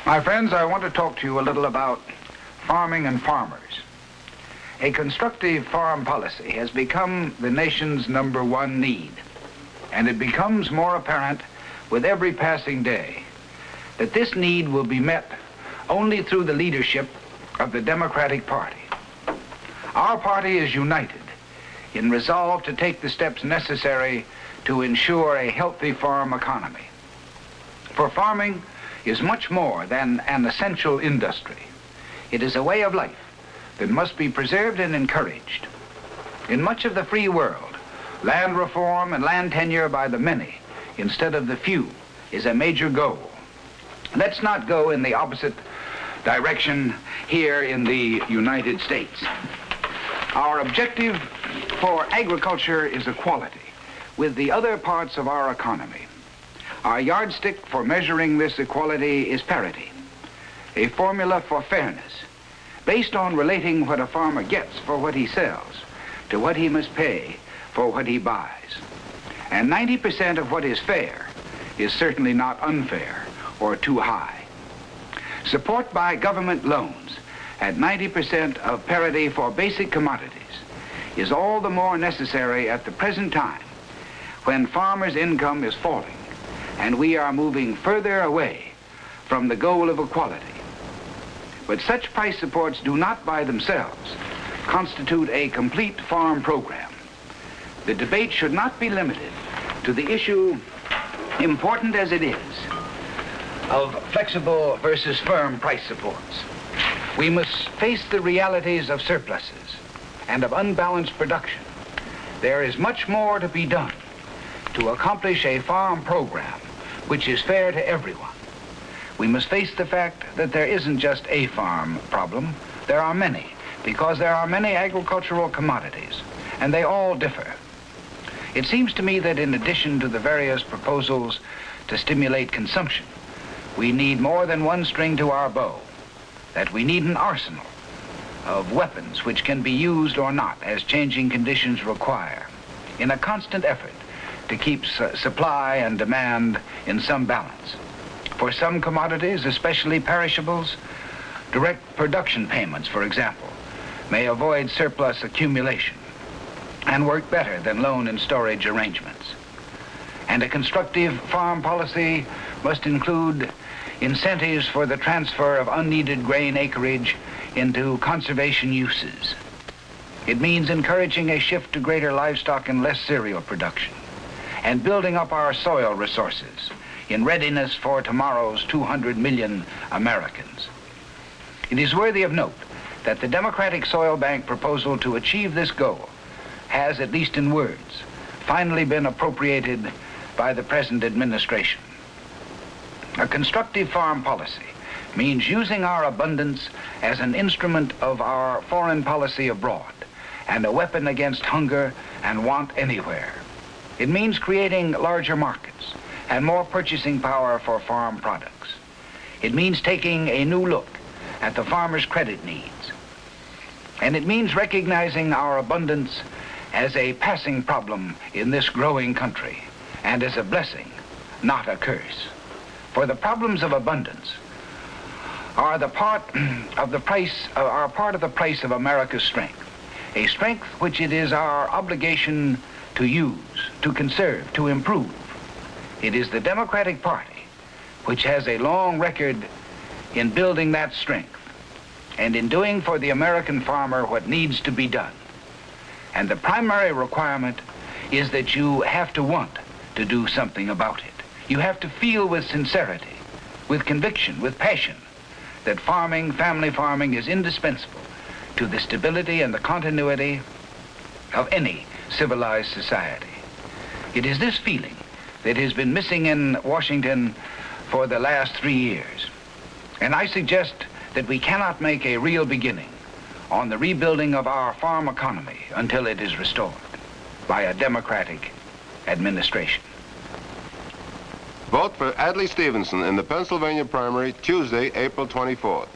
My friends, I want to talk to you a little about farming and farmers. A constructive farm policy has become the nation's #1 need, and it becomes more apparent with every passing day that this need will be met only through the leadership of the Democratic Party. Our party is united in resolve to take the steps necessary to ensure a healthy farm economy. For farming is much more than an essential industry. It is a way of life that must be preserved and encouraged. In much of the free world, land reform and land tenure by the many instead of the few is a major goal. Let's not go in the opposite direction here in the United States. Our objective for agriculture is equality with the other parts of our economy. Our yardstick for measuring this equality is parity, a formula for fairness based on relating what a farmer gets for what he sells to what he must pay for what he buys. And 90% of what is fair is certainly not unfair or too high. Support by government loans at 90% of parity for basic commodities is all the more necessary at the present time when farmers' income is falling and we are moving further away from the goal of equality. But such price supports do not by themselves constitute a complete farm program. The debate should not be limited to the issue, important as it is, of flexible versus firm price supports. We must face the realities of surpluses and of unbalanced production. There is much more to be done to accomplish a farm program which is fair to everyone. We must face the fact that there isn't just a farm problem. There are many, because there are many agricultural commodities, and they all differ. It seems to me that in addition to the various proposals to stimulate consumption, we need more than one string to our bow, that we need an arsenal of weapons which can be used or not as changing conditions require, in a constant effort to keep supply and demand in some balance. For some commodities, especially perishables, direct production payments, for example, may avoid surplus accumulation and work better than loan and storage arrangements. And a constructive farm policy must include incentives for the transfer of unneeded grain acreage into conservation uses. It means encouraging a shift to greater livestock and less cereal production, and building up our soil resources in readiness for tomorrow's 200 million Americans. It is worthy of note that the Democratic Soil Bank proposal to achieve this goal has, at least in words, finally been appropriated by the present administration. A constructive farm policy means using our abundance as an instrument of our foreign policy abroad and a weapon against hunger and want anywhere. It means creating larger markets and more purchasing power for farm products. It means taking a new look at the farmer's credit needs. And it means recognizing our abundance as a passing problem in this growing country and as a blessing, not a curse. For the problems of abundance are part of the price of America's strength, a strength which it is our obligation to use, to conserve, to improve. It is the Democratic Party which has a long record in building that strength and in doing for the American farmer what needs to be done. And the primary requirement is that you have to want to do something about it. You have to feel with sincerity, with conviction, with passion, that farming, family farming, is indispensable to the stability and the continuity of any civilized society. It is this feeling that has been missing in Washington for the last 3 years. And I suggest that we cannot make a real beginning on the rebuilding of our farm economy until it is restored by a Democratic administration. Vote for Adlai Stevenson in the Pennsylvania primary Tuesday, April 24th.